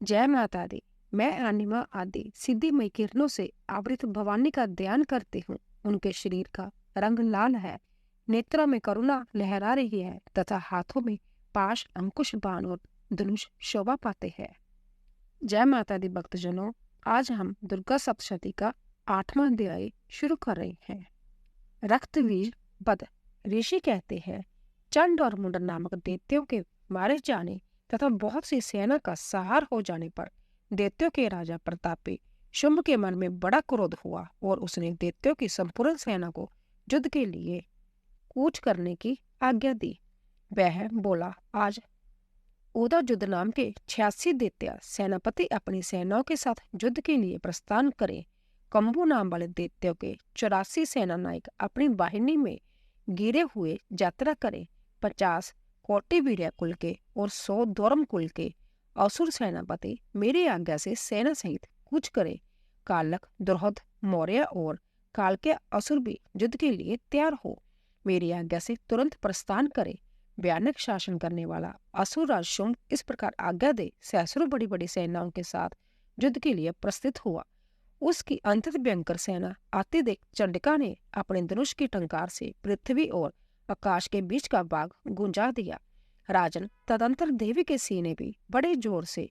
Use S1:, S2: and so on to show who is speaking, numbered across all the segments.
S1: जय माता दी। मैं अनिमा आदि सिद्धिमय किरणों से आवृत भवानी का ध्यान करती हूँ। उनके शरीर का रंग लाल है, नेत्रों में करुणा लहरा रही है तथा हाथों में पाश, अंकुश, बाण और धनुष शोभा पाते हैं। जय माता दी भक्तजनों, आज हम दुर्गा सप्तशती का 8वां अध्याय शुरू कर रहे हैं। रक्तवीर बद ऋषि कहते हैं, चंड और मुंड नामक दैत्यों के मारे जाने तथा बहुत सी सेना का सहार हो जाने पर दैत्यों के राजा प्रतापी शुंभ के मन में बड़ा क्रोध हुआ और उसने दैत्यों की संपूर्ण सेना को युद्ध के लिए कूच करने की आज्ञा दी। वह बोला, आज उदय युद्ध नाम के 86 दैत्य सेनापति अपनी सेनाओं के साथ युद्ध के लिए प्रस्थान करें। कंबू नाम वाले दैत्यों के 84 सेना नायक अपनी वाहिनी में गिरे हुए यात्रा करें। 50 कोटिवीर्य कुल के और 100 द्वारम कुल के असुर सेनापति मेरी आज्ञा से सेना सहित कूच करें। कालक, द्रुहद, मौर्य और काल के असुर भी युद्ध के लिए तैयार हो मेरी आज्ञा से तुरंत प्रस्थान करे। भयानक शासन करने वाला असुर राज शुंभ इस प्रकार आज्ञा दे सहस्रों बड़ी बड़ी सेनाओं के साथ युद्ध के लिए प्रस्थित हुआ। उसकी अंतत भयंकर सेना आते देख चंडिका ने अपने धनुष की टंकार से पृथ्वी और आकाश के बीच का भाग गुंजा दिया। राजन, तदंतर देवी के सीने भी बड़े जोर से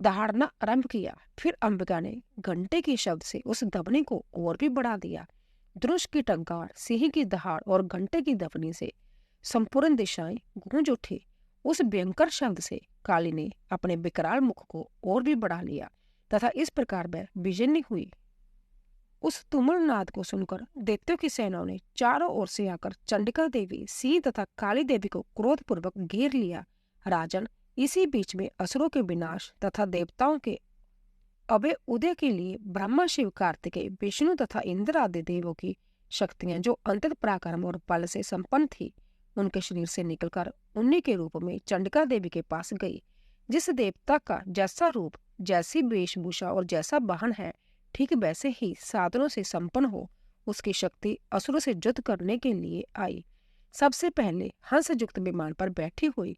S1: दहाड़ना आरंभ किया। फिर अंबिका ने घंटे के शब्द से उस दबने को और भी बढ़ा दिया। धनुष की टंकार, सिंह की दहाड़ और घंटे की दबनी से संपूर्ण दिशाएं गूंज उठी। उस भयंकर शब्द से काली ने अपने विकराल मुख को और भी बढ़ा लिया तथा इस प्रकार वह विजयी हुई। उस तुमुल नाद को सुनकर दैत्यों की सेनाओं ने चारों ओर से आकर चंडिका देवी, सिंह तथा काली देवी को क्रोधपूर्वक घेर लिया। राजन, इसी बीच में असुरों के विनाश तथा देवताओं के अभय उदय के लिए ब्रह्मा, शिव, कार्तिकेय, विष्णु तथा इंद्र आदि देवों की शक्तियां जो अंतत पराक्रम और बल से संपन्न थी, उनके शरीर से निकलकर उन्हीं के रूप में चंडिका देवी के पास गई। जिस देवता का जैसा रूप, जैसी वेशभूषा और जैसा वाहन है, ठीक वैसे ही साधनों से संपन्न हो उसकी शक्ति असुरों से युद्ध करने के लिए आई। सबसे पहले हंस युक्त विमान पर बैठी हुई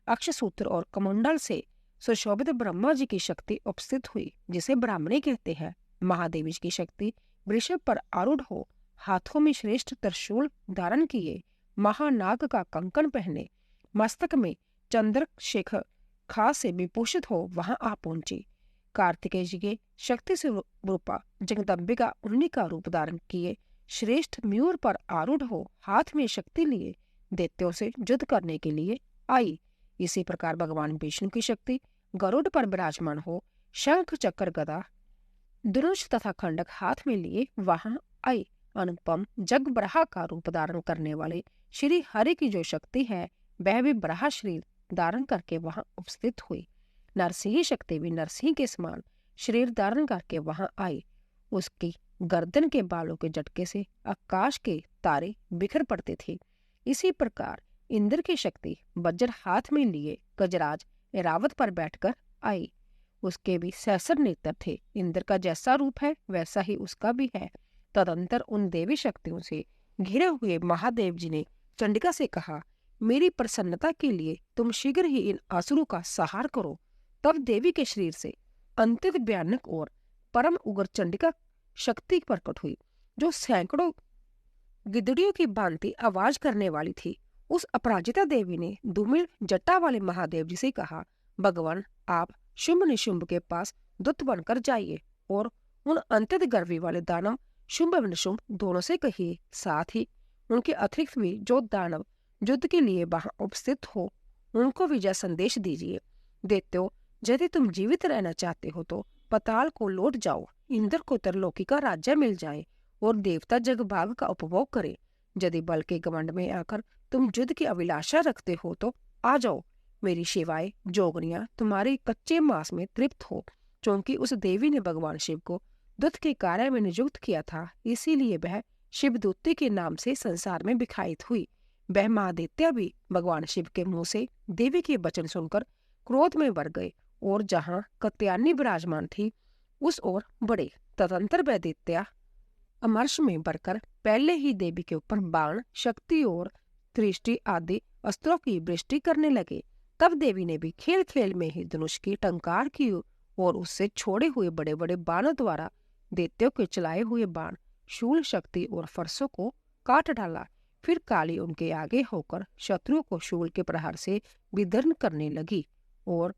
S1: अक्षसूत्र और कमंडल से सुशोभित ब्रह्मा जी की शक्ति उपस्थित हुई, जिसे ब्राह्मणी कहते हैं। महादेवी की शक्ति वृषभ पर आरूढ़ हो, हाथों में श्रेष्ठ त्रिशूल धारण किए, महानाग का कंकण पहने, मस्तक में चंद्र शेखर खास से विभूषित हो वहां आ पहुंची। कार्तिकेय जी के शक्ति से रूपा जगदम्बिका उन्हीं का रूप धारण किए श्रेष्ठ मयूर पर आरूढ़ हो हाथ में शक्ति लिए दैत्यों से युद्ध करने के लिए आई। इसी प्रकार भगवान विष्णु की शक्ति गरुड़ पर विराजमान हो शंख, चक्र, गदा, धनुष तथा खंडक हाथ में लिए वहां आई। अनुपम जग बराह का रूप धारण करने वाले श्री हरि की जो शक्ति है, वह भी बराह शरीर धारण करके वहां उपस्थित हुई। नरसिंह शक्ति भी नरसिंह के समान शरीर धारण करके वहां आई। उसकी गर्दन के बालों के झटके से आकाश के तारे बिखर पड़ते थे। इसी प्रकार इंद्र की शक्ति वज्र हाथ में लिए गजराज ऐरावत पर बैठकर आई। उसके भी सहस्र नेत्र थे। इंद्र का जैसा रूप है वैसा ही उसका भी है। तदंतर उन देवी शक्तियों से घिरे हुए महादेव जी ने चंडिका से कहा, मेरी प्रसन्नता के लिए तुम शीघ्र ही इन असुरों का संहार करो। तब देवी के शरीर से अंतित भयानक और परम उग्र चंडिका शक्ति प्रकट हुई, जो सैकड़ों गिदड़ियों की भांति आवाज करने वाली थी। उस अपराजिता देवी ने धूमिल जटा वाले महादेव जी से कहा, भगवान, आप शुंभ निशुंभ के पास दूत बनकर जाइए और उन अंत्यत गर्वी वाले दानव शुंभ निशुंभ दोनों से कहिए, साथ ही उनके अतिरिक्त भी जो दानव युद्ध के लिए वहां उपस्थित हो उनको विजय संदेश दीजिए। दैत्यों, यदि तुम जीवित रहना चाहते हो तो पताल को लौट जाओ। इंद्र को त्रिलोकी का राज्य मिल जाए और देवता जगभाग का उपभोग करे। यदि बल के घमंड में आकर तुम युद्ध की अभिलाषा रखते हो तो आ जाओ। मेरी सेवाएं जोगनियां तुम्हारे कच्चे मांस में तृप्त हो। क्योंकि उस देवी ने भगवान शिव को दूत के कार्य में नियुक्त किया था, इसीलिए वह शिवदूती के नाम से संसार में विखायित हुई। वह महादैत्य भी भगवान शिव के मुंह से देवी के वचन सुनकर क्रोध में भर गए और जहां कत्यानी विराजमान थी उस ओर बढ़े। तदंतर वह दैत्य अमर्ष में बढ़कर पहले ही देवी के ऊपर बाण, शक्ति और दृष्टि आदि अस्त्रों की वृष्टि करने लगे। तब देवी ने भी खेल खेल में ही धनुष की टंकार की और उससे छोड़े हुए बड़े बड़े बाणों द्वारा दैत्यों के चलाए हुए बाण शूल शक्ति और फरसों को काट डाला। फिर काली उनके आगे होकर शत्रुओं को शूल के प्रहार से विदर्न करने लगी और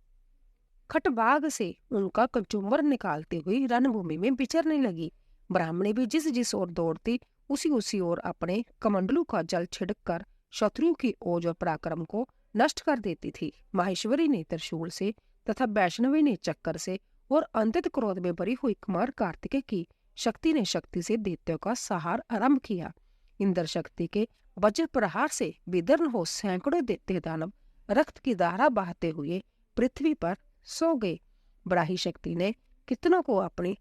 S1: खटबाग से उनका कचुम्बर निकालती हुई रणभूमि में विचरने लगी। ब्राह्मणी भी जिस जिस ओर दौड़ती उसी ओर अपने कमंडलू का जल छिड़क कर शत्रुओं की ओज और पराक्रम को नष्ट कर देती थी। माहेश्वरी ने त्रिशूल से तथा वैष्णवी ने चक्कर से और अंतत क्रोध में भरी हुई कुमार कार्तिकेय की शक्ति ने शक्ति से दैत्यों का संहार आरंभ किया। इंद्र शक्ति के वज्र प्रहार से विदर्न हो सैकड़ों दैत्य दानव रक्त की धारा बहाते हुए पृथ्वी पर सो गए। ब्राही शक्ति ने कितनों को अपनी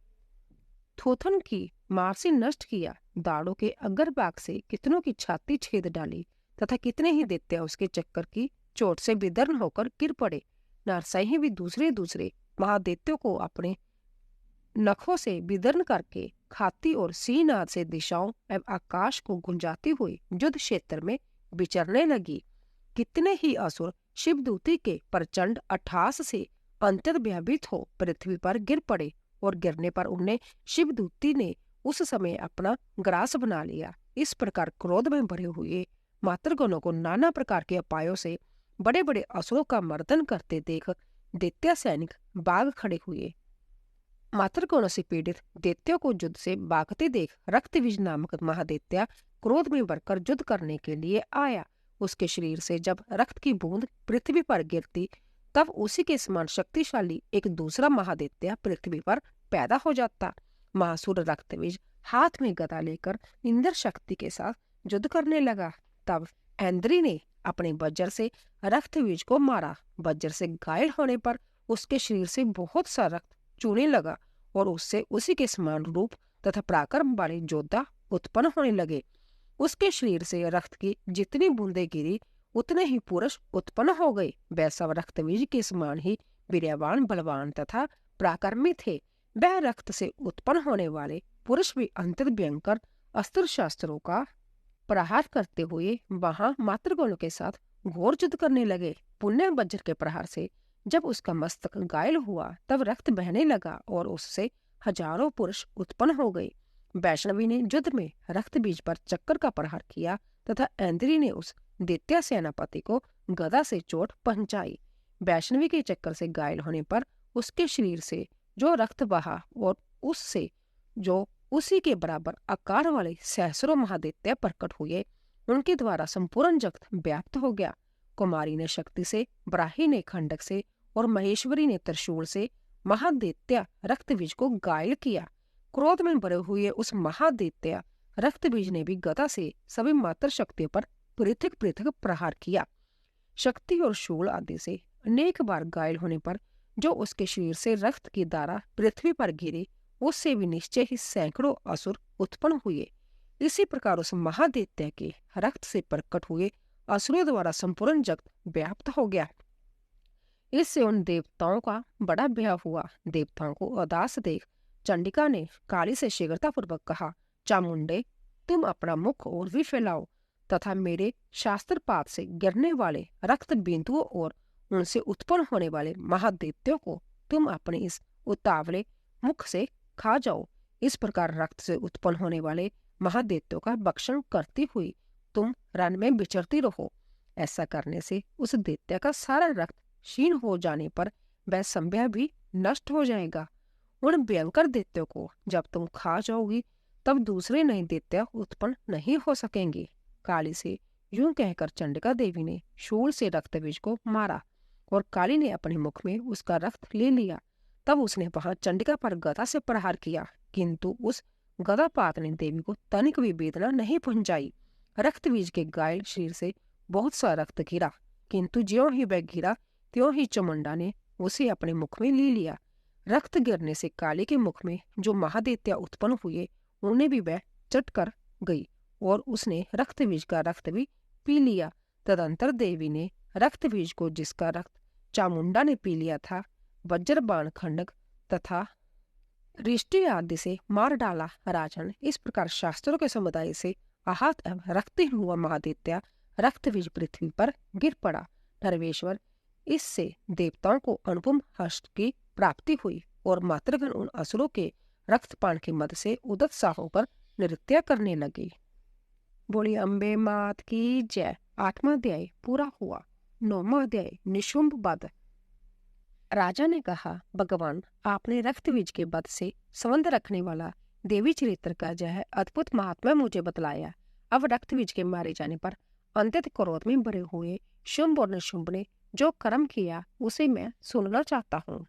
S1: थोथन की मार से नष्ट किया। दाड़ों के अग्रभाग से कितनों की छाती छेद डाली तथा कितने ही दैत्य उसके चक्कर की चोट से विदर्न होकर गिर पड़े। नारसाई भी दूसरे दूसरे महादैत्यों को अपने नखों से विदर्न करके खाती और सीनाद से दिशाओं एवं आकाश को गुंजाती हुई युद्ध क्षेत्र में विचरने लगी। कितने ही असुर शिवदूती के प्रचंड अट्टहास से अंतर भयभीत हो पृथ्वी पर गिर पड़े और गिरने पर उन्हें शिवदूती ने उस समय अपना ग्रास बना लिया। इस प्रकार क्रोध में भरे हुए मातृगणों को नाना प्रकार के उपायों से बड़े बड़े असुरों का मर्दन करते देख दैत्य सैनिक भाग खड़े हुए। मातृगणों से पीड़ित दैत्यों को युद्ध से भागते देख रक्तबीज नामक महादैत्य क्रोध में भरकर युद्ध करने के लिए आया। उसके शरीर से जब रक्त की बूंद पृथ्वी पर गिरती तब उसी के समान शक्तिशाली एक दूसरा महादैत्य पृथ्वी पर पैदा हो जाता। महासुर रक्तबीज हाथ में गदा लेकर इंद्र शक्ति के साथ युद्ध करने लगा। तब ऐन्द्री ने अपने वज्र से रक्तबीज को मारा। वज्र से घायल होने पर उसके शरीर से बहुत सा रक्त चूने लगा और उससे उसी के समान रूप तथा पराक्रम वाले योद्धा उत्पन्न होने लगे। उसके शरीर से रक्त की जितनी बूंदें गिरी उतने ही पुरुष उत्पन्न हो गए। वैसा रक्तबीज के समान ही वीर्यवान बलवान तथा पराक्रमी थे। वह रक्त से उत्पन्न होने वाले पुरुष भी अंतर भयंकर अस्त्र शास्त्रों का प्रहार करते हुए वहां मातृगणों के साथ घोर युद्ध करने लगे। पुण्य वज्र के प्रहार से जब उसका मस्तक घायल हुआ तब रक्त बहने लगा और उससे हजारों पुरुष उत्पन्न हो गए। वैष्णवी ने युद्ध में रक्तबीज पर चक्कर का प्रहार किया तथा ऐन्द्री ने उस दैत्य सेनापति को गदा से चोट पहुंचाई। वैष्णवी के चक्कर से घायल होने पर उसके शरीर से जो रक्त बहा और उससे जो उसी के बराबर आकार वाले सहस्रों महादैत्य प्रकट हुए, उनके द्वारा संपूर्ण जगत व्याप्त हो गया। कुमारी ने शक्ति से, ब्राही ने खंडक से और महेश्वरी ने त्रिशूल से महादैत्य रक्तबीज को घायल किया। क्रोध में भरे हुए उस महादैत्य रक्तबीज ने भी गदा से सभी मात्र शक्तियों पर पृथक पृथक प्रहार किया। शक्ति और शूल आदि से अनेक बार घायल होने पर जो उसके शरीर से रक्त की धारा पृथ्वी पर गिरी, उससे भी निश्चय ही सैकड़ों असुर उत्पन्न हुए। इसी प्रकार उस महादैत्य के रक्त से प्रकट हुए असुरों द्वारा संपूर्ण जगत व्याप्त हो गया। इससे उन देवताओं का बड़ा भय हुआ। देवताओं को उदास देख चंडिका ने काली से शीघ्रतापूर्वक कहा, चामुंडे, तुम अपना मुख और भी फैलाओ तथा मेरे शास्त्रपात से गिरने वाले रक्त बिंदुओं और उनसे उत्पन्न होने वाले महादैत्यों को तुम अपने इस उतावले मुख से खा जाओ। इस प्रकार रक्त से उत्पन्न होने वाले महादैत्यों का भक्षण करती हुई तुम रण में विचरती रहो। ऐसा करने से उस दैत्य का सारा रक्त क्षीण हो जाने पर वह संभय भी नष्ट हो जाएगा। उन भयंकर दैत्यों को जब तुम खा जाओगी तब दूसरे नए दैत्य उत्पन्न नहीं हो सकेंगे। काली से यूं कहकर चंडिका देवी ने शूल से रक्तबीज को मारा और काली ने अपने मुख में उसका रक्त ले लिया। तब उसने वहां चंडिका पर गदा से प्रहार किया, किंतु उस गदापात ने देवी को तनिक भी वेदना नहीं पहुंचाई। रक्तबीज के घायल शरीर से बहुत सा रक्त गिरा, किंतु ज्यों ही वह गिरा त्यों ही चामुंडा ने उसे अपने मुख में ले लिया। रक्त गिरने से काली के मुख में जो महादैत्य उत्पन्न हुए उन्हें भी वह चट कर गई और उसने रक्तबीज का रक्त भी पी लिया। तदंतर देवी ने रक्तबीज को, जिसका रक्त चामुंडा ने पी लिया था, वज्रबाण खंडक तथा रिष्टि आदि से मार डाला। राजन, इस प्रकार शास्त्रों के समुदाय से आहत एवं रक्तहीन हुआ महादैत्य रक्तबीज पृथ्वी पर गिर पड़ा। धर्मेश्वर, इससे देवताओं को अनुपम हर्ष की प्राप्ति हुई। और मातृगण उन असुरों के रक्तपान की मद से उदत्साह होकर नृत्य करने लगी। बोली अम्बे मात की जय। 8वां अध्याय पूरा हुआ। 9वां अध्याय निशुंभ वध। राजा ने कहा, भगवान, आपने रक्त बीज के वध से संबंध रखने वाला देवी चरित्र का यह अद्भुत महात्मा मुझे बतलाया। अब रक्त बीज के मारे जाने पर अंतत क्रोध में भरे हुए शुंभ और निशुंभ ने जो कर्म किया उसे मैं सुनना चाहता हूँ।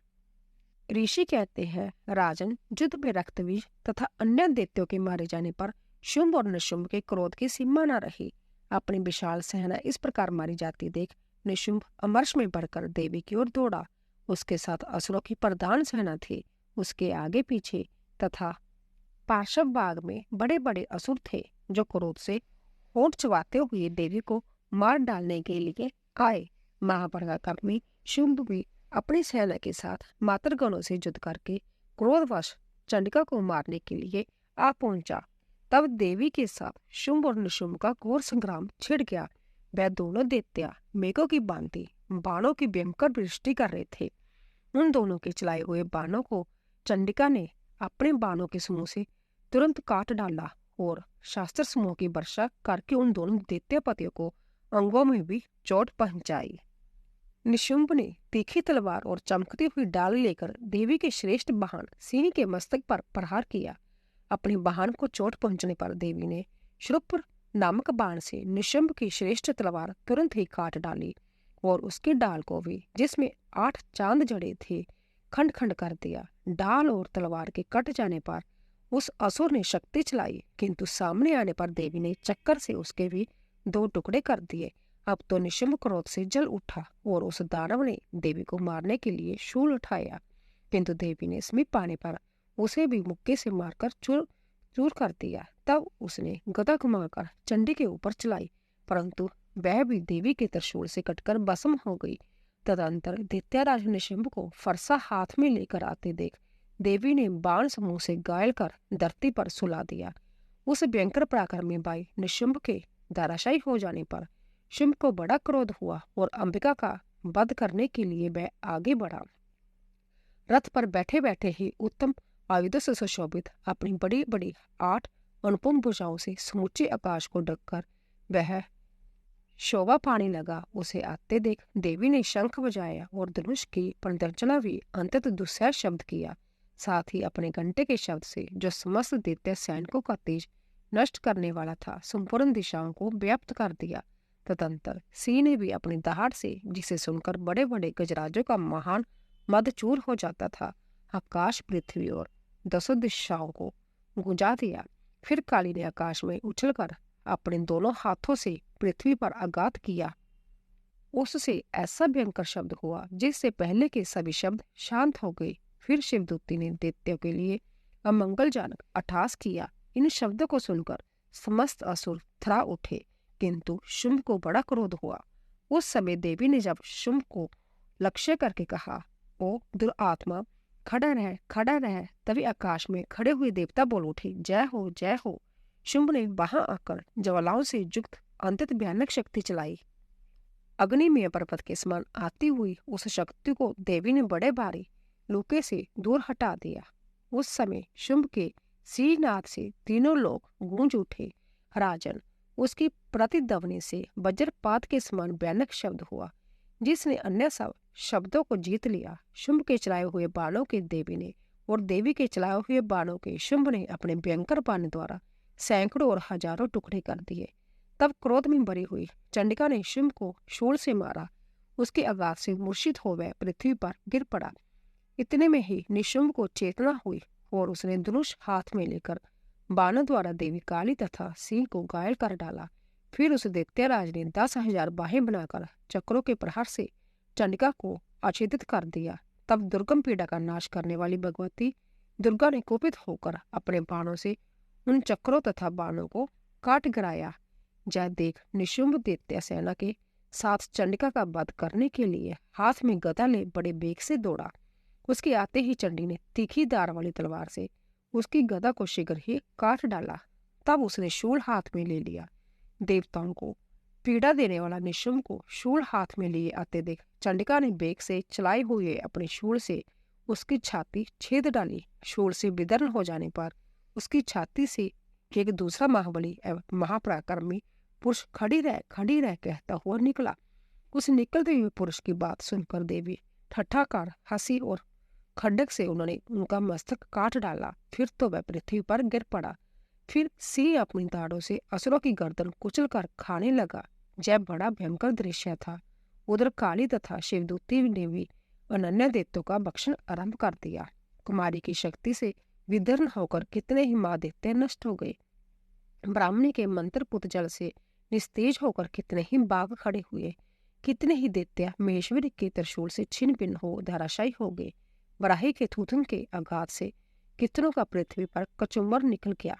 S1: ऋषि कहते हैं, राजन, युद्ध में रक्त बीज तथा अन्य दैत्यों के मारे जाने पर शुंभ और निशुंभ के क्रोध की सीमा न रही। अपनी विशाल सेना इस प्रकार मारी जाती देख निशुंभ अमर्ष में बढ़कर देवी की ओर दौड़ा। उसके साथ असुरों की प्रधान सेना थी। उसके आगे पीछे तथा पार्श्व भाग में बड़े बड़े असुर थे जो क्रोध से होंठ चबाते हुए देवी को मार डालने के लिए आए। महापराक्रमी शुंभ भी अपनी सेना के साथ मातृगणों से युद्ध करके क्रोधवश चंडिका को मारने के लिए आ पहुंचा। तब देवी के साथ शुंभ और निशुंभ का घोर संग्राम छिड़ गया। वह दोनों दैत्या मेघों की भांति बाणों की भयंकर वृष्टि कर रहे थे। उन दोनों के चलाए हुए बाणों को चंडिका ने अपने बाणों के समूह से तुरंत काट डाला और शास्त्र समूह की वर्षा करके उन दोनों दैत्यपतियों को अंगों में भी चोट पहुंचाई। निशुंभ ने तीखी तलवार और चमकती हुई डाल लेकर देवी के श्रेष्ठ वाहन सिंह के मस्तक पर प्रहार किया। अपने वाहन को चोट पहुंचने पर देवी ने श्रुप नामक बाण से निशुंभ की श्रेष्ठ तलवार तुरंत ही काट डाली और उसकी डाल को भी, जिसमें 8 चांद जड़े थे, खंड खंड कर दिया। डाल और तलवार के कट जाने पर उस असुर ने शक्ति चलाई, किंतु सामने आने पर देवी ने चक्कर से उसके भी 2 टुकड़े कर दिए। अब तो निशुंभ क्रोध से जल उठा और उस दानव ने देवी को मारने के लिए शूल उठाया, किंतु देवी ने समीप पाने पर उसे भी मुक्के से मारकर चूर चूर कर दिया। तब उसने गदा घुमाकर चंडी के ऊपर चलाई, परंतु वह भी देवी के त्रिशूल से कटकर भस्म हो गई। तदंतर दैत्यराज निशुंभ को फरसा हाथ में लेकर आते देख देवी ने बाण समूह से घायल कर धरती पर सुला दिया। उस भयंकर पराक्रमी भाई निशुंभ के धराशायी हो जाने पर शुंभ को बड़ा क्रोध हुआ और अंबिका का वध करने के लिए वह आगे बढ़ा। रथ पर बैठे बैठे ही उत्तम आयुधों से सुशोभित अपनी बड़ी बड़ी 8 अनुपम भुजाओं से समूचे आकाश को ढककर वह शोभा पाने लगा। उसे आते देख देवी ने शंख बजाया और धनुष की प्रदर्शना भी अंतत दुस्सह शब्द किया। साथ ही अपने घंटे के शब्द से, जो समस्त दैत्य सैनिकों का तेज नष्ट करने वाला था, संपूर्ण दिशाओं को व्याप्त कर दिया। तदंतर सिंह ने भी अपनी दहाड़ से, जिसे सुनकर बड़े बड़े गजराजों का महान मद चूर हो जाता था, आकाश, पृथ्वी और 10 दिशाओं को गुंजा दिया। फिर काली ने आकाश में उछलकर अपने दोनों हाथों से पृथ्वी पर आघात किया। उससे ऐसा भयंकर शब्द हुआ जिससे पहले के सभी शब्द शांत हो गए। फिर शिवदूती ने दैत्यों के लिए अमंगलजनक अट्टहास किया। इन शब्दों को सुनकर समस्त असुर थरा उठे, किंतु शुंभ को बड़ा क्रोध हुआ। उस समय देवी ने जब शुंभ को लक्ष्य करके कहा, ओ दुरात्मा, खड़ा रह, खड़ा रह, तभी आकाश में खड़े हुए देवता बोल उठे, जय हो, जय हो। शुंभ ने वहां आकर ज्वालाओं से युक्त अंतत भयानक शक्ति चलाई। अग्निमय पर्वत के समान आती हुई उस शक्ति को देवी ने बड़े भारी लूके से दूर हटा दिया। उस समय शुंभ के श्रीनाथ से तीनों लोग गूंज उठे। राजन, उसकी प्रतिध्वनि से वज्रपात के समान भयानक शब्द हुआ, जिसने अन्य सब शब्दों को जीत लिया। शुंभ के चलाए हुए बाणों के देवी ने और देवी के चलाए हुए बाणों के शुंभ ने अपने भयंकर बाण द्वारा सैकड़ों और हजारों टुकड़े कर दिए। तब क्रोध में भरी हुई चंडिका ने शुंभ को शूल से मारा। उसके आघात से मूर्छित हो वह पृथ्वी पर गिर पड़ा। इतने में ही निशुंभ को चेतना हुई और उसने धनुष हाथ में लेकर बाणों द्वारा देवी काली तथा सिंह को घायल कर डाला। फिर उस दैत्यराज ने 10,000 बाहें बनाकर चक्रों के प्रहार से चंडिका को अच्छेदित कर दिया। तब दुर्गम पीड़ा का नाश करने वाली भगवती दुर्गा ने कुपित होकर अपने बाणों से उन चक्रों तथा बाणों को काट गिराया। जय देख निशुंभ दैत्य सेना के साथ चंडिका का वध करने के लिए हाथ में गदा ले बड़े बेग से दौड़ा। उसके आते ही चंडी ने तीखी धार वाली तलवार से उसकी गदा को शीघ्र ही काट डाला। तब उसने शूल हाथ में ले लिया। देवताओं को पीड़ा देने वाला निशुंभ को शूल हाथ में लिए आते देख चंडिका ने बेग से चलाए हुए अपने शूल से उसकी छाती छेद डाली। शूल से विदर्न हो जाने पर उसकी छाती से एक दूसरा महाबली एवं महापराक्रमी पुरुष खड़ी रह कहता हुआ निकला। उस निकलते हुए पुरुष की बात सुनकर देवी ठठाकर हंसी और खड्डक से उन्होंने उनका मस्तक काट डाला। फिर तो वह पृथ्वी पर गिर पड़ा। फिर सिंह अपनी दाढ़ों से असुरों की गर्दन कुचल कर खाने लगा। यह बड़ा भयंकर दृश्य था। उधर काली तथा शिवदूती ने भी अनन्य देवतों का भक्षण आरंभ कर दिया। कुमारी की शक्ति से विदर्न होकर कितने ही माँ देवते नष्ट हो गए। ब्राह्मणी के मंत्र पुत जल से निस्तेज होकर कितने ही बाघ खड़े हुए। कितने ही दैत्य महेश्वरी के त्रिशूल से छिन्न भिन्न हो धराशायी हो गए। बराही के थूथन के आघात से कितनों का पृथ्वी पर कचुम्बर निकल गया।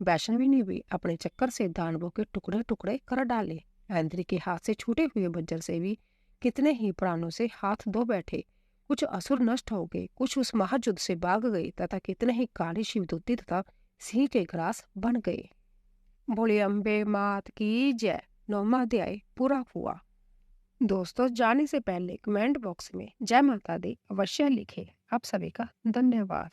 S1: वैष्णवी ने भी अपने चक्कर से दानवों के टुकड़े टुकड़े कर डाले। ऐन्द्री के हाथ से छूटे हुए वज्र से भी कितने ही प्राणों से हाथ धो बैठे। कुछ असुर नष्ट हो गए, कुछ उस महायुद्ध से भाग गए तथा कितने ही काली शिवदूती तथा सिंह के ग्रास बन गए। बोले अम्बे मात की जय। 9वां अध्याय पूरा हुआ। दोस्तों, जाने से पहले कमेंट बॉक्स में जय माता दी अवश्य लिखें। आप सभी का धन्यवाद।